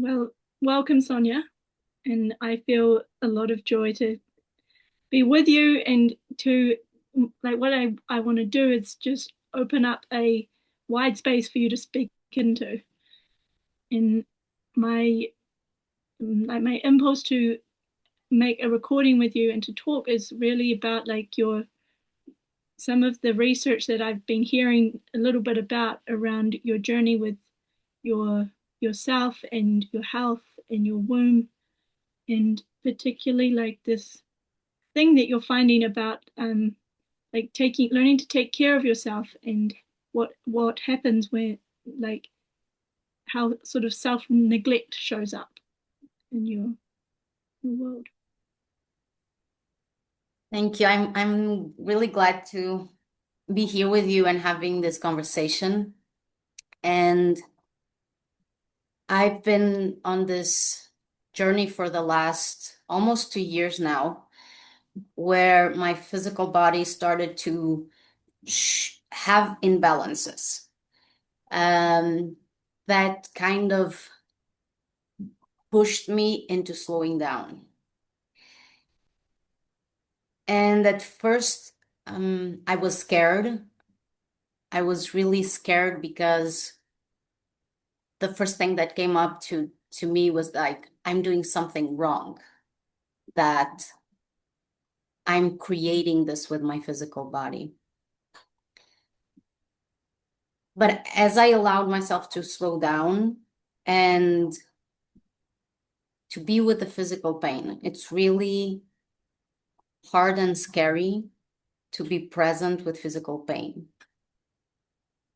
Well, welcome, Sonia. And I feel a lot of joy to be with you and to like what I want to do is just open up a wide space for you to speak into. And my my impulse to make a recording with you and to talk is really about like your some of the research that I've been hearing a little bit about around your journey with your yourself and your health and your womb, and particularly like this thing that you're finding about like taking learning to take care of yourself and what happens when like how sort of self neglect shows up in your world. Thank you. I'm really glad to be here with you and having this conversation. And I've been on this journey for the last almost 2 years now, where my physical body started to have imbalances. Um, that kind of pushed me into slowing down. And at first, I was scared. I was really scared because the first thing that came up to me was like, I'm doing something wrong, that I'm creating this with my physical body. But as I allowed myself to slow down and to be with the physical pain, it's really hard and scary to be present with physical pain.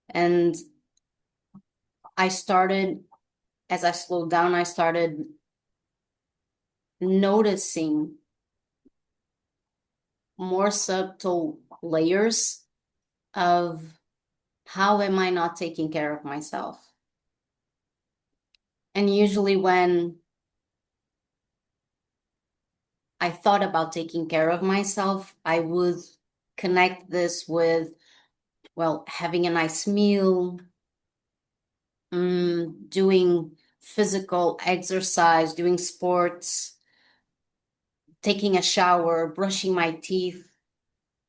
And I started, as I slowed down, I started noticing more subtle layers of how am I not taking care of myself? And usually when I thought about taking care of myself, I would connect this with, well, having a nice meal, doing physical exercise, doing sports, taking a shower, brushing my teeth.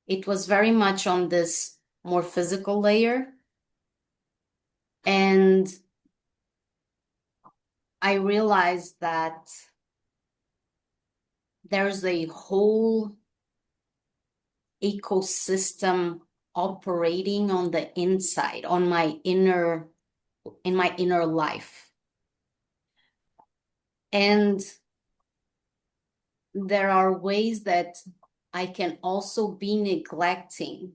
It was very much on this more physical layer. And I realized that there's a whole ecosystem operating on the inside, on in my inner life. And there are ways that I can also be neglecting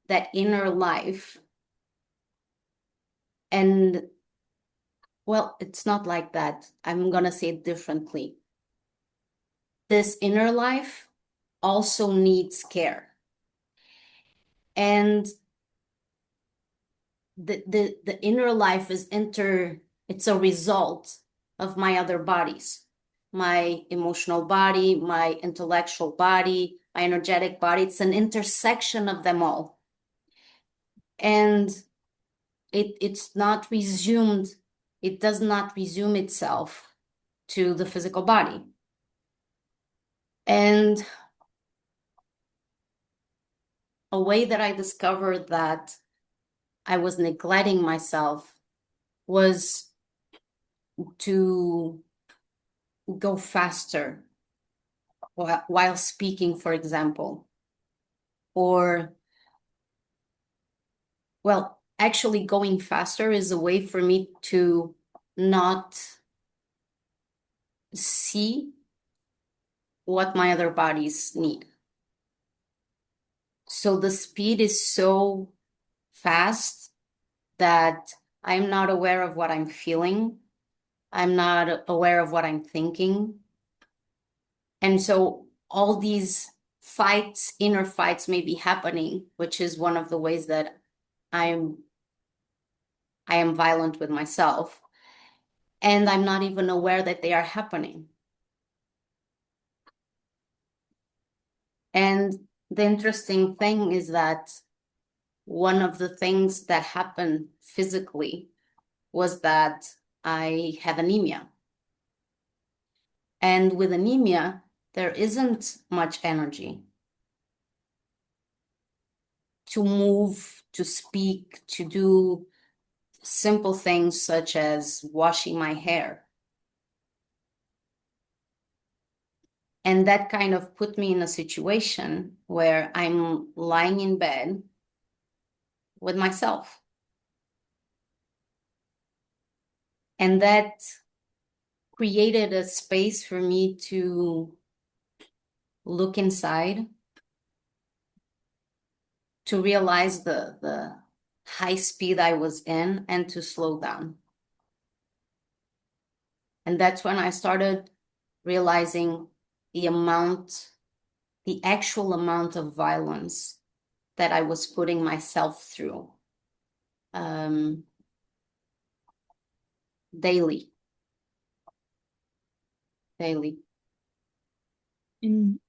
that inner life. And well, it's not like that. I'm gonna say it differently. This inner life also needs care. And the inner life it's a result of my other bodies, my emotional body, my intellectual body, my energetic body. It's an intersection of them all. And it's not resumed, it does not resume itself to the physical body. And a way that I discovered that I was neglecting myself was to go faster while speaking, for example. Or, well, actually, going faster is a way for me to not see what my other bodies need. So the speed is so fast that I'm not aware of what I'm feeling. I'm not aware of what I'm thinking. And so all these fights, inner fights may be happening, which is one of the ways that I am violent with myself. And I'm not even aware that they are happening. And the interesting thing is that one of the things that happened physically was that I had anemia. And with anemia, there isn't much energy to move, to speak, to do simple things such as washing my hair. And that kind of put me in a situation where I'm lying in bed with myself. And that created a space for me to look inside, to realize the high speed I was in, and to slow down. And that's when I started realizing the actual amount of violence that I was putting myself through daily. And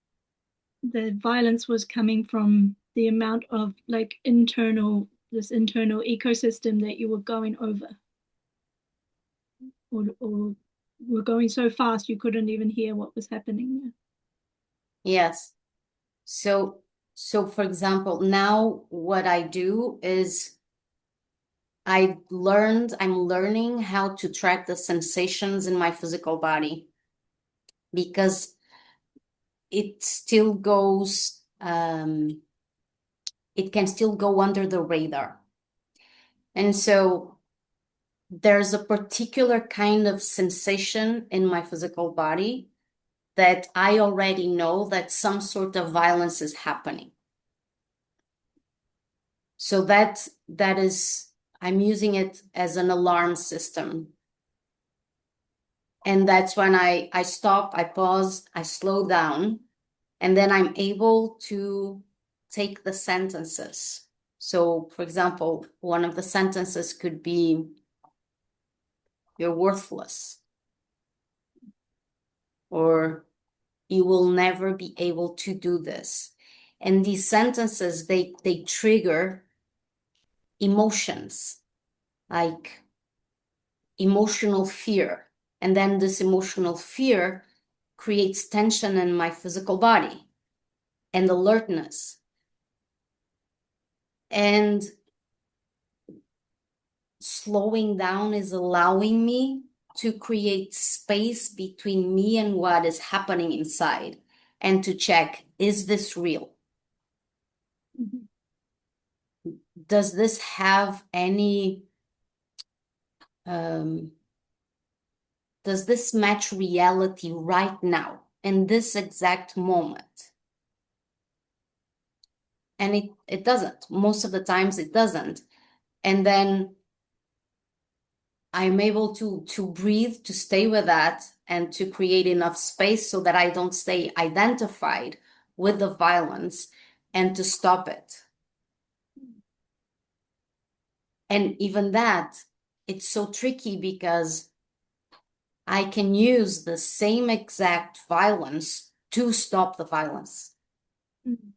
the violence was coming from the amount of like this internal ecosystem that you were going over, or were going so fast you couldn't even hear what was happening there. Yes. So for example, now what I do is I'm learning how to track the sensations in my physical body, because it still goes, it can still go under the radar. And so there's a particular kind of sensation in my physical body that I already know that some sort of violence is happening. So that is, I'm using it as an alarm system. And that's when I stop, I pause, I slow down, and then I'm able to take the sentences. So, for example, one of the sentences could be, "You're worthless," or "You will never be able to do this." And these sentences, they trigger emotions, like emotional fear. And then this emotional fear creates tension in my physical body and alertness. And slowing down is allowing me to create space between me and what is happening inside, and to check, is this real? Mm-hmm. Does this have any, does this match reality right now, in this exact moment? And it doesn't. Most of the times it doesn't. And then I'm able to breathe, to stay with that, and to create enough space so that I don't stay identified with the violence, and to stop it. And even that, it's so tricky because I can use the same exact violence to stop the violence. Mm-hmm.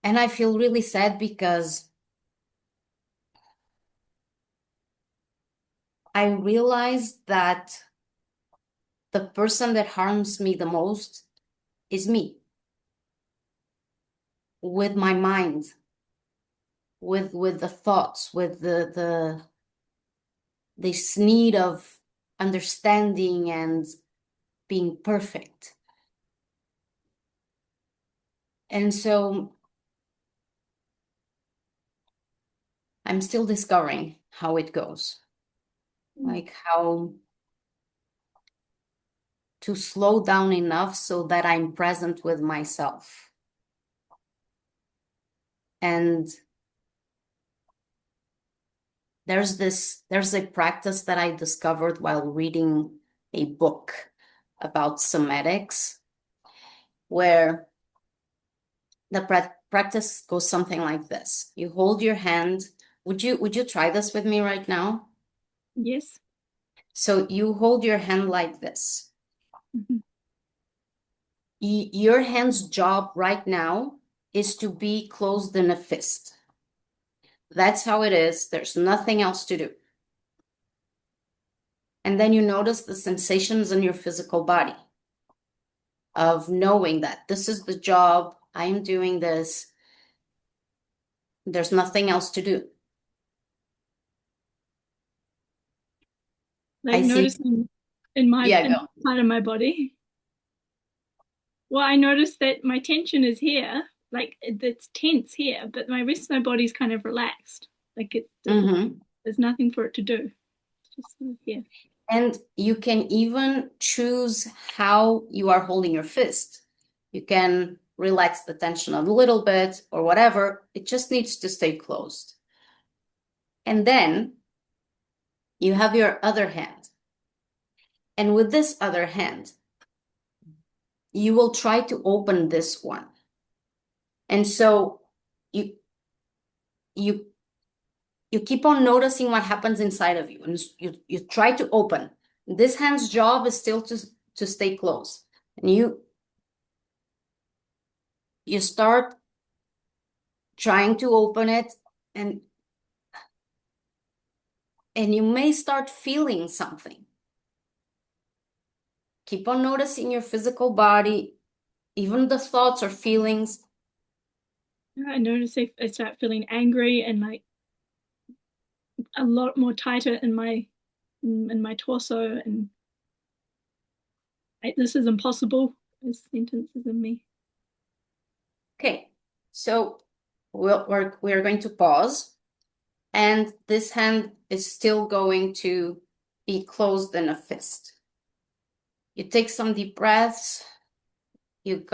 And I feel really sad because I realized that the person that harms me the most is me, with my mind, with the thoughts, with the this need of understanding and being perfect. And so I'm still discovering how it goes, like how to slow down enough so that I'm present with myself. And there's a practice that I discovered while reading a book about somatics, where the practice goes something like this. You hold your hand. Would you try this with me right now? Yes. So you hold your hand like this. Mm-hmm. Your hand's job right now is to be closed in a fist. That's how it is. There's nothing else to do. And then you notice the sensations in your physical body of knowing that this is the job, I am doing this, there's nothing else to do. Like I see. noticing in my Yeah, in go. part of my body. Well, I noticed that my tension is here, like it's tense here, but my rest of my body's kind of relaxed. Like Mm-hmm. there's nothing for it to do. It's just sort of here. And you can even choose how you are holding your fist. You can relax the tension a little bit or whatever. It just needs to stay closed. And then you have your other hand. And with this other hand, you will try to open this one. And so you you you keep on noticing what happens inside of you, and you try to open. This hand's job is still to stay closed. And you start trying to open it, and you may start feeling something. Keep on noticing your physical body, even the thoughts or feelings. I notice if I start feeling angry and like a lot more tighter in my torso, and this is impossible. This sentence is in me. Okay, so we're going to pause, and this hand is still going to be closed in a fist. You take some deep breaths. You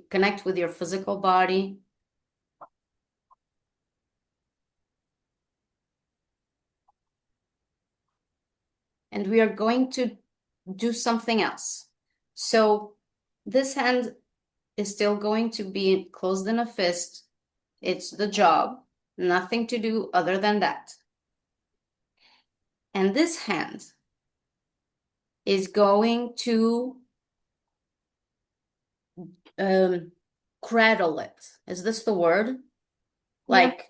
connect with your physical body. And we are going to do something else. So this hand is still going to be closed in a fist. It's the job, nothing to do other than that. And this hand is going to cradle it. Is this the word? Like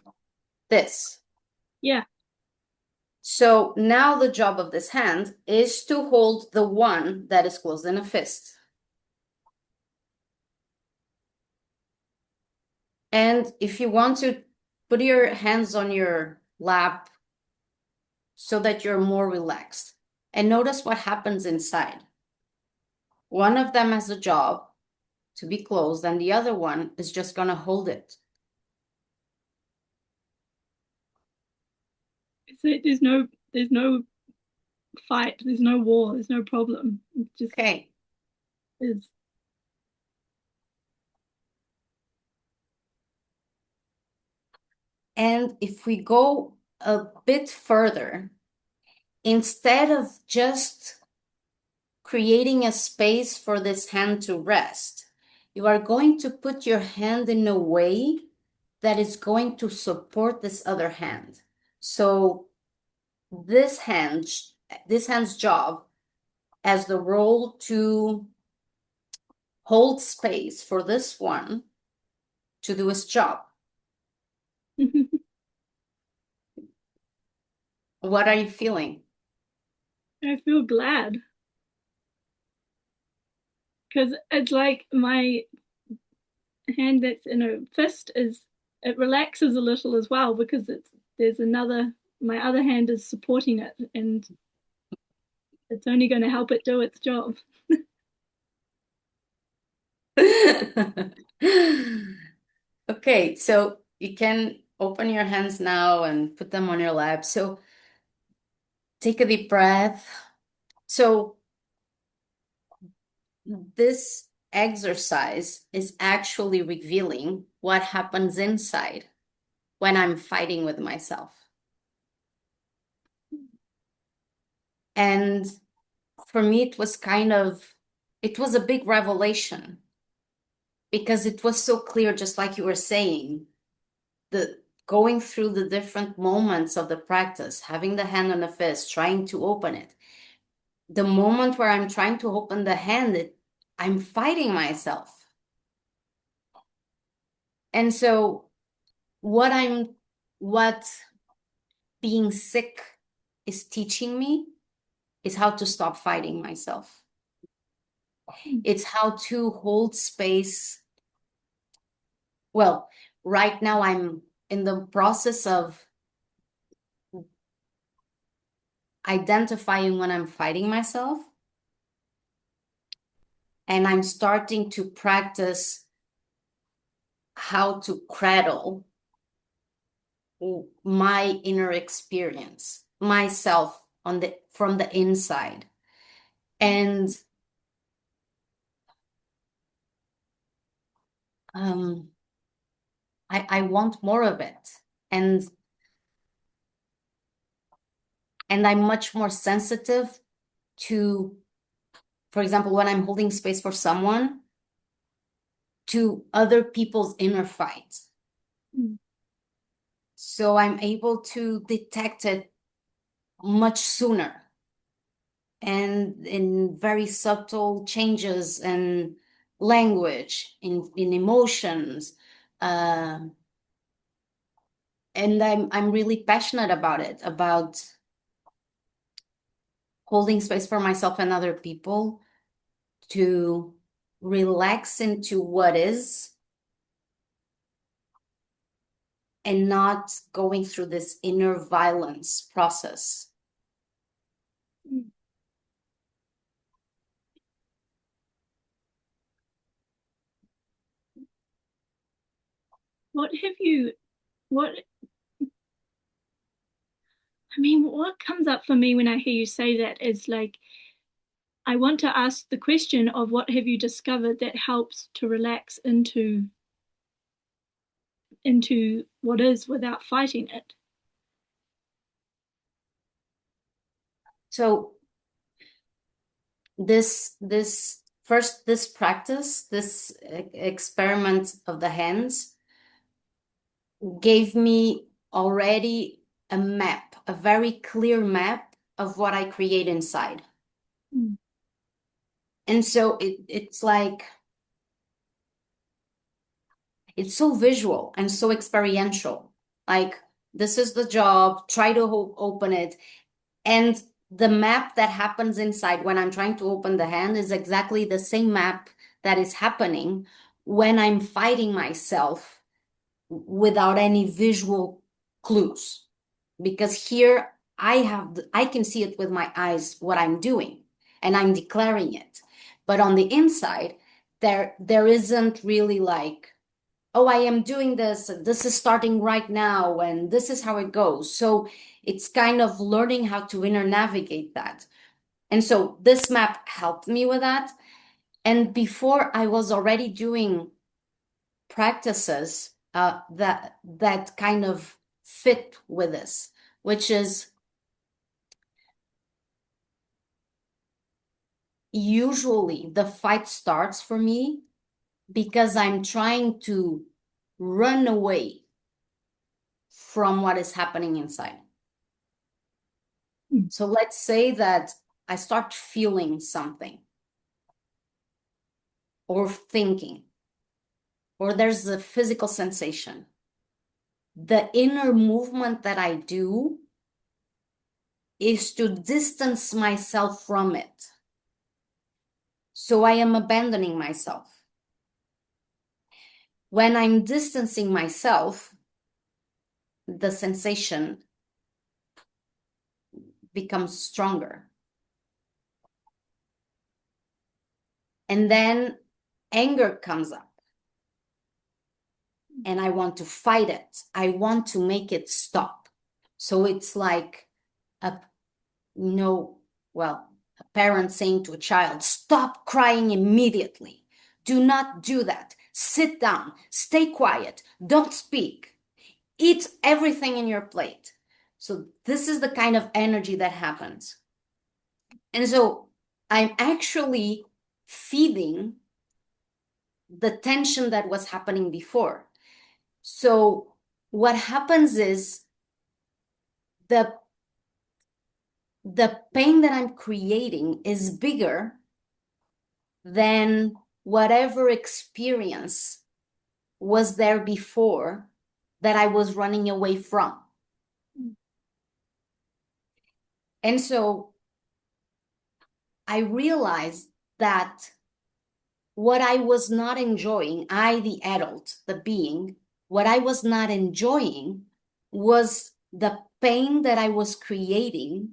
this. Yeah. So now the job of this hand is to hold the one that is closed in a fist. And if you want to put your hands on your lap so that you're more relaxed, and notice what happens inside. One of them has a job to be closed, and the other one is just going to hold it. So there's no fight, there's no war, there's no problem. It just Okay. is. And if we go a bit further, instead of just creating a space for this hand to rest, you are going to put your hand in a way that is going to support this other hand. So this hand's job has the role to hold space for this one to do its job. What are you feeling? I feel glad because it's like my hand that's in a fist is it relaxes a little as well because there's another my other hand is supporting it and it's only going to help it do its job. Okay, so you can open your hands now and put them on your lap. So take a deep breath. So this exercise is actually revealing what happens inside when I'm fighting with myself. And for me, it was a big revelation because it was so clear, just like you were saying, the going through the different moments of the practice, having the hand on the fist, trying to open it. The moment where I'm trying to open the hand, I'm fighting myself. And so what being sick is teaching me is how to stop fighting myself. It's how to hold space. Well, right now I'm in the process of identifying when I'm fighting myself. And I'm starting to practice how to cradle my inner experience, myself from the inside. And I want more of it. And I'm much more sensitive to, for example, when I'm holding space for someone, to other people's inner fights. So I'm able to detect it much sooner and in very subtle changes in language, in emotions. And I'm really passionate about it, about holding space for myself and other people to relax into what is and not going through this inner violence process. What have you, what, I mean, what comes up for me when I hear you say that is like, I want to ask the question of what have you discovered that helps to relax into what is without fighting it. So this first, this practice, this experiment of the hands gave me already a map, a very clear map of what I create inside. And so it's like, it's so visual and so experiential. Like, this is the job, try to open it. And the map that happens inside when I'm trying to open the hand is exactly the same map that is happening when I'm fighting myself without any visual clues. Because here I can see it with my eyes, what I'm doing, and I'm declaring it. But on the inside, there isn't really like, oh, I am doing this is starting right now, and this is how it goes. So it's kind of learning how to inner navigate that. And so this map helped me with that. And before, I was already doing practices that kind of fit with this, which is usually the fight starts for me because I'm trying to run away from what is happening inside. So let's say that I start feeling something or thinking, or there's a physical sensation. The inner movement that I do is to distance myself from it. So I am abandoning myself. When I'm distancing myself, the sensation becomes stronger. And then anger comes up. And I want to fight it. I want to make it stop. So it's like a parent saying to a child, stop crying immediately. Do not do that. Sit down. Stay quiet. Don't speak. Eat everything in your plate. So this is the kind of energy that happens. And so I'm actually feeding the tension that was happening before. So what happens is the pain that I'm creating is bigger than whatever experience was there before that I was running away from. And so I realized that what I was not enjoying, I, the adult, the being, what I was not enjoying was the pain that I was creating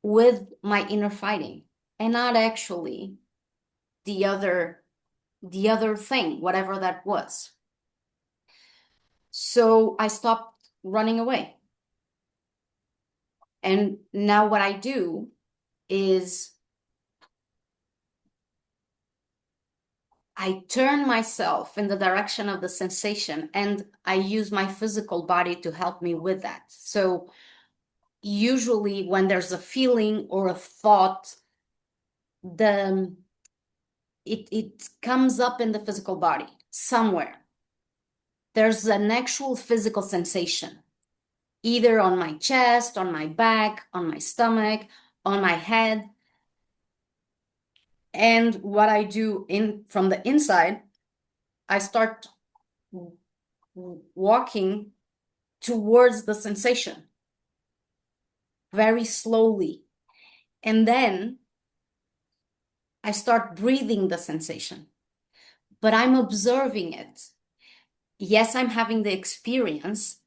with my inner fighting, and not actually the other thing, whatever that was. So I stopped running away. And now what I do is I turn myself in the direction of the sensation, and I use my physical body to help me with that. So usually when there's a feeling or a thought, the it comes up in the physical body somewhere. There's an actual physical sensation, either on my chest, on my back, on my stomach, on my head. And what I do from the inside, I start walking towards the sensation very slowly. And then I start breathing the sensation, but I'm observing it. Yes, I'm having the experience,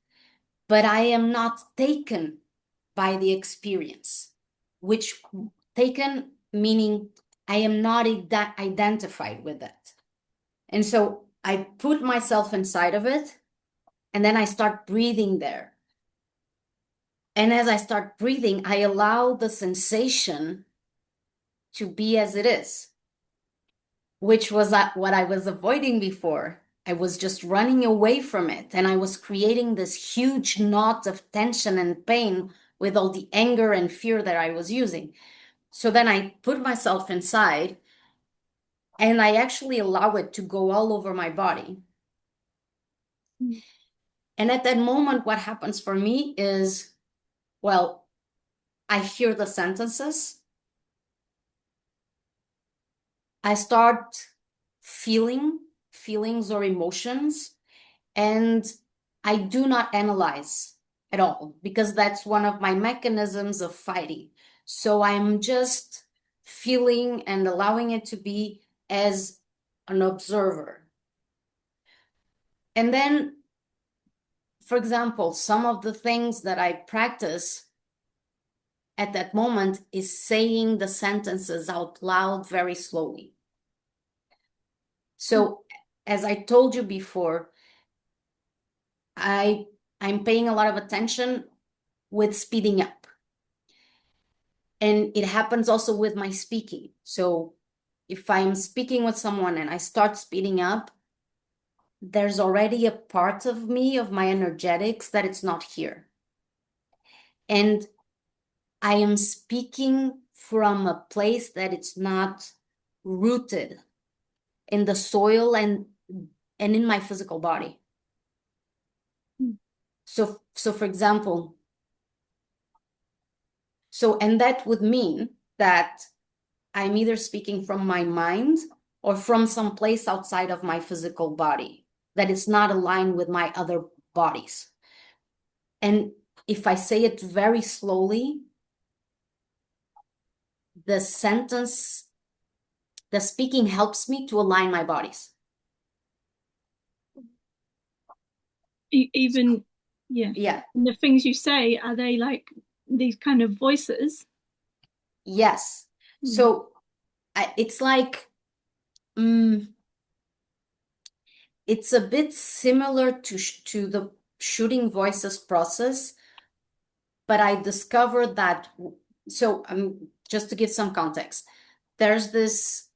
but I am not taken by the experience, which taken meaning I am not identified with it. And so I put myself inside of it, and then I start breathing there. And as I start breathing, I allow the sensation to be as it is, which was what I was avoiding before. I was just running away from it, and I was creating this huge knot of tension and pain with all the anger and fear that I was using. So then I put myself inside, and I actually allow it to go all over my body. Mm. And at that moment, what happens for me is, well, I hear the sentences. I start feeling feelings or emotions, and I do not analyze at all, because that's one of my mechanisms of fighting. So I'm just feeling and allowing it to be as an observer. And then, for example, some of the things that I practice at that moment is saying the sentences out loud very slowly. So, as I told you before, I'm paying a lot of attention with speeding up. And it happens also with my speaking. So if I'm speaking with someone and I start speeding up, there's already a part of me, of my energetics, that it's not here. And I am speaking from a place that it's not rooted in the soil and in my physical body. Mm. So for example, and that would mean that I'm either speaking from my mind or from some place outside of my physical body that is not aligned with my other bodies. And if I say it very slowly, the speaking helps me to align my bodies. Even, yeah. Yeah. And the things you say, are they like these kind of voices? Yes. Mm. So it's like, it's a bit similar to the shooting voices process, but I discovered that. So just to give some context, there's this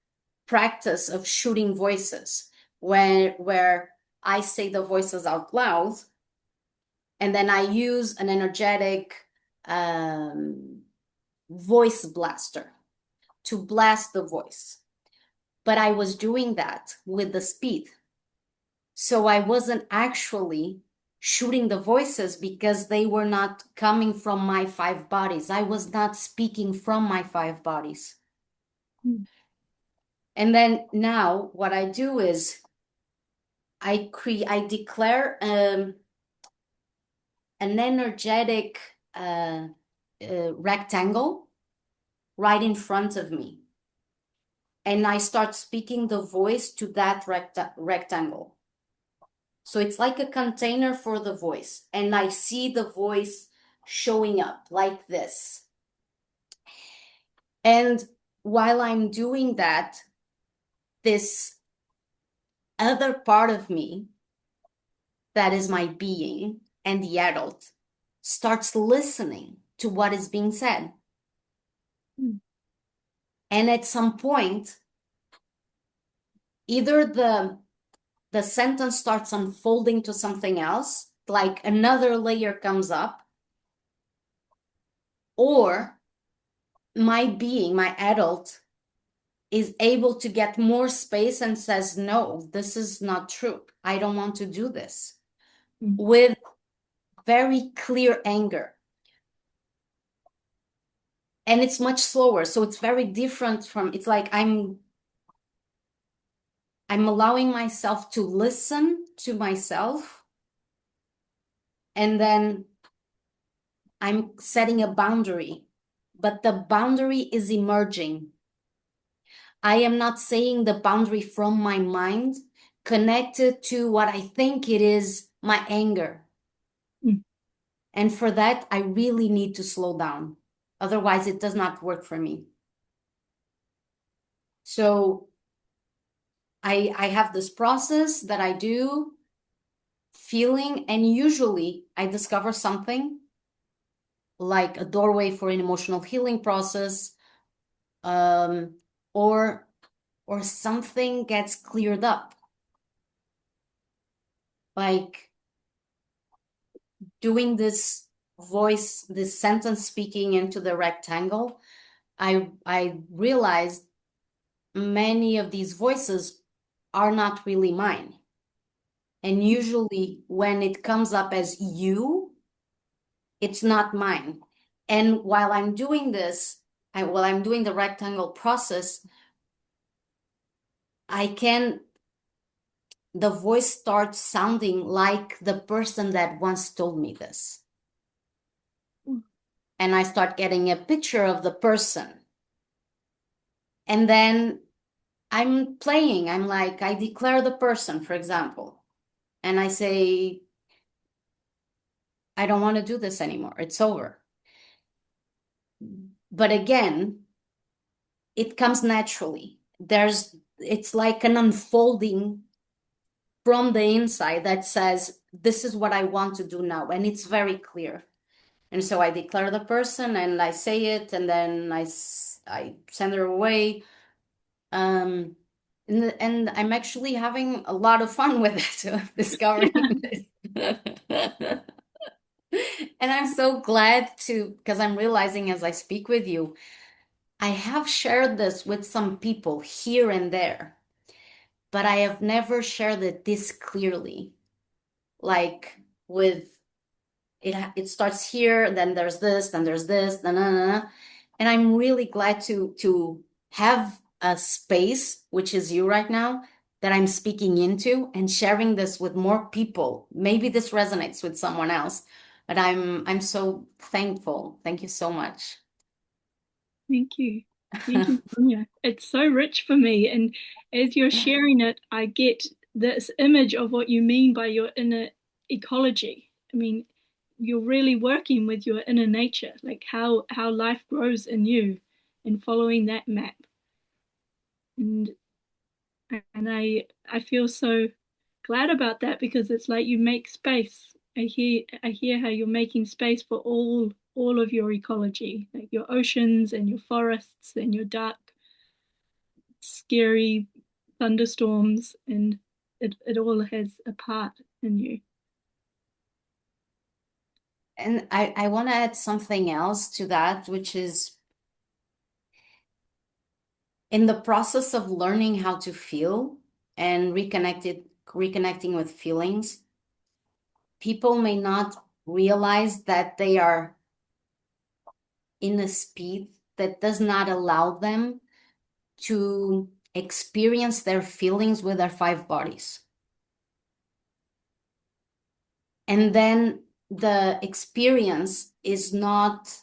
practice of shooting voices where I say the voices out loud, and then I use an energetic voice blaster to blast the voice. But I was doing that with the speed. So I wasn't actually shooting the voices because they were not coming from my five bodies. I was not speaking from my five bodies. Mm. And then now what I do is I declare an energetic rectangle right in front of me. And I start speaking the voice to that rectangle. So it's like a container for the voice. And I see the voice showing up like this. And while I'm doing that, this other part of me, that is my being and the adult, starts listening to what is being said. Mm. And at some point, either the sentence starts unfolding to something else, like another layer comes up, or my being, my adult, is able to get more space and says, no, this is not true. I don't want to do this. Mm. With very clear anger. And it's much slower. So it's very different from, it's like I'm allowing myself to listen to myself. And then I'm setting a boundary, but the boundary is emerging. I am not saying the boundary from my mind connected to what I think it is, my anger. Mm. And for that, I really need to slow down. Otherwise, it does not work for me. So I have this process that I do, feeling, and usually I discover something like a doorway for an emotional healing process, um, or something gets cleared up. Like doing this voice, this sentence speaking into the rectangle, I realized many of these voices are not really mine. And usually when it comes up as you, it's not mine. And while I'm doing this, while I'm doing the rectangle process, the voice starts sounding like the person that once told me this. Mm. And I start getting a picture of the person. And then I'm playing, I'm like, I declare the person, for example, and I say, I don't want to do this anymore. It's over. But again, it comes naturally. It's like an unfolding from the inside that says, this is what I want to do now. And it's very clear. And so I declare the person and I say it, and then I send her away. And I'm actually having a lot of fun with it, discovering this. And I'm so glad because I'm realizing as I speak with you, I have shared this with some people here and there, but I have never shared it this clearly. Like with it starts here, then there's this, then there's this, then and I'm really glad to have a space, which is you right now, that I'm speaking into and sharing this with more people. Maybe this resonates with someone else, but I'm so thankful. Thank you so much. Thank you. Thank you, Sonia. It's so rich for me. And as you're sharing it, I get this image of what you mean by your inner ecology. I mean, you're really working with your inner nature, like how life grows in you and following that map. And I feel so glad about that because it's like you make space. I hear how you're making space for all of your ecology, like your oceans and your forests and your dark, scary thunderstorms, and it all has a part in you. And I want to add something else to that, which is in the process of learning how to feel and reconnecting with feelings, people may not realize that they are in a speed that does not allow them to experience their feelings with their five bodies. And then the experience is not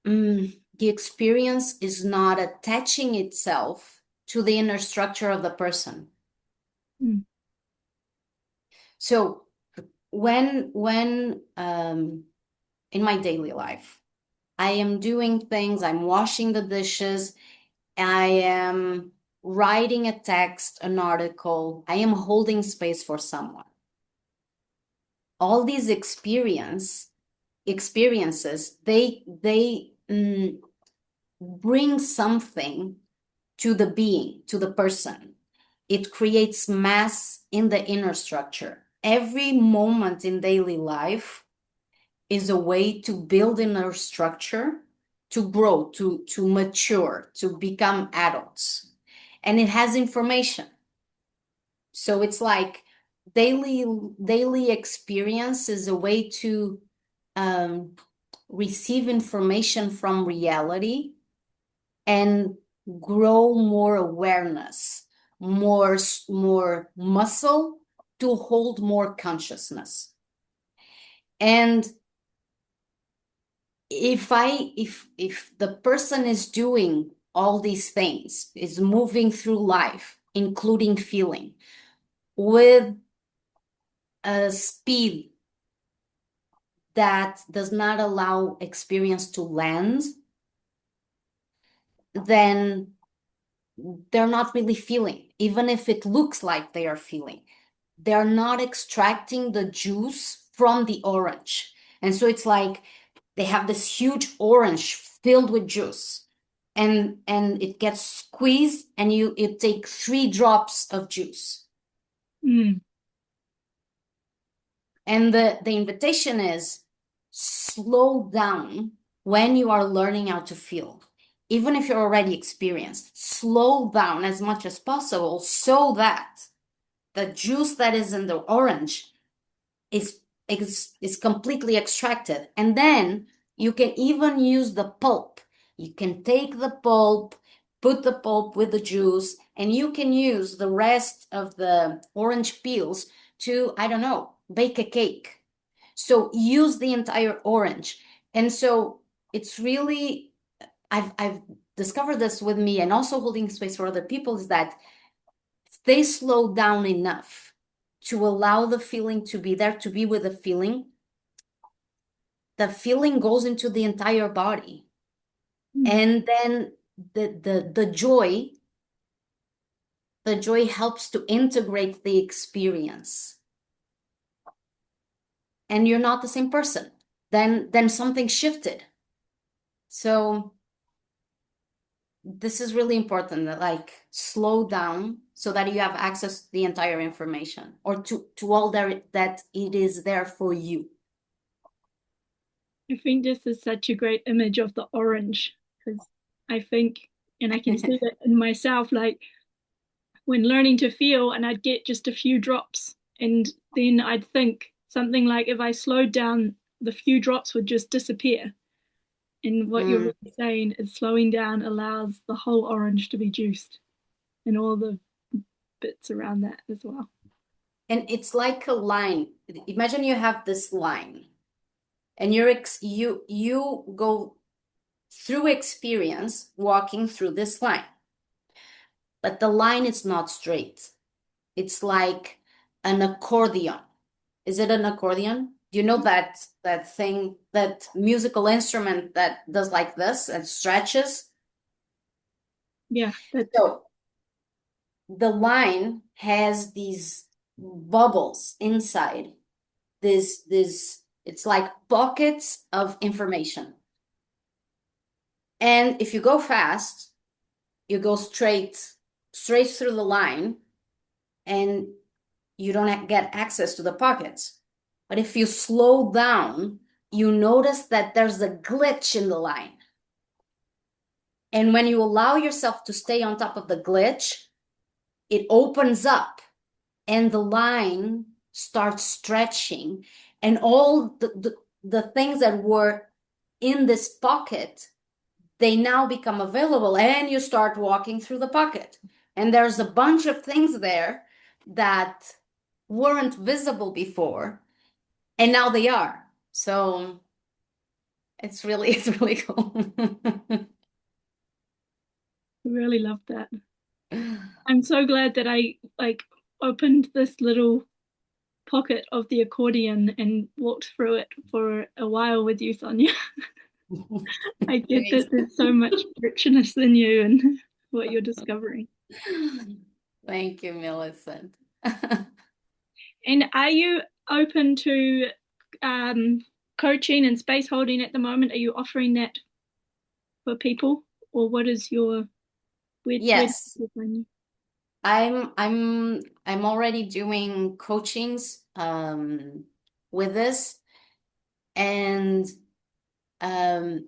the experience is not attaching itself to the inner structure of the person. Mm. So when in my daily life, I am doing things, I'm washing the dishes, I am writing a text, an article, I am holding space for someone. All these experiences, they bring something to the being, to the person. It creates mass in the inner structure. Every moment in daily life is a way to build inner structure, to grow, to mature, to become adults. And it has information. So it's like daily experience is a way to receive information from reality and grow more awareness, more muscle to hold more consciousness. And if the person is doing all these things, is moving through life, including feeling, with a speed that does not allow experience to land, then they're not really feeling, even if it looks like they are feeling. They're not extracting the juice from the orange. And so it's like they have this huge orange filled with juice. And it gets squeezed and you take 3 drops of juice. Mm. And the invitation is slow down when you are learning how to feel. Even if you're already experienced, slow down as much as possible so that the juice that is in the orange is completely extracted. And then you can even use the pulp. You can take the pulp, put the pulp with the juice, and you can use the rest of the orange peels to, I don't know, bake a cake. So use the entire orange. And so it's really, I've discovered this with me and also holding space for other people, is that they slow down enough to allow the feeling to be there, to be with the feeling goes into the entire body. Mm. And then the joy helps to integrate the experience. And you're not the same person. Then something shifted. So this is really important, that like slow down so that you have access to the entire information, or to all that it is there for you. I think this is such a great image of the orange because I think, and I can see it in myself, like when learning to feel, and I'd get just a few drops, and then I'd think something like if I slowed down, the few drops would just disappear. And what you're Mm. really saying is slowing down allows the whole orange to be juiced and all the bits around that as well. And it's like a line. Imagine you have this line, and you go through experience walking through this line, but the line is not straight. It's like an accordion. Is it an accordion? Do you know that thing, that musical instrument that does like this and stretches? Yeah, that So the line has these bubbles inside. This it's like pockets of information. And if you go fast, you go straight through the line, and you don't get access to the pockets. But if you slow down, you notice that there's a glitch in the line. And when you allow yourself to stay on top of the glitch, it opens up and the line starts stretching, and all the things that were in this pocket, they now become available, and you start walking through the pocket. And there's a bunch of things there that weren't visible before, and now they are. So it's really cool. I really love that. I'm so glad that I like opened this little pocket of the accordion and walked through it for a while with you, Sonia. I get Me that there's so much richness in you and what you're discovering. too. Thank you, Millicent. And are you open to um, coaching and space holding at the moment? Are you offering that for people, or what is your where do Yes, people find you? I'm already doing coachings with this, and um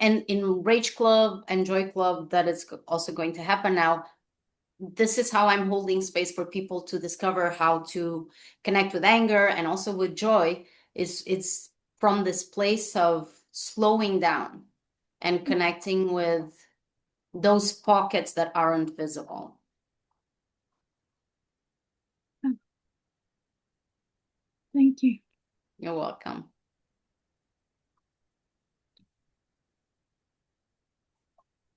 and in Rage Club and Joy Club that is also going to happen now. This is how I'm holding space for people to discover how to connect with anger and also with joy. Is it's from this place of slowing down and connecting with those pockets that aren't visible. Oh, thank you. You're welcome.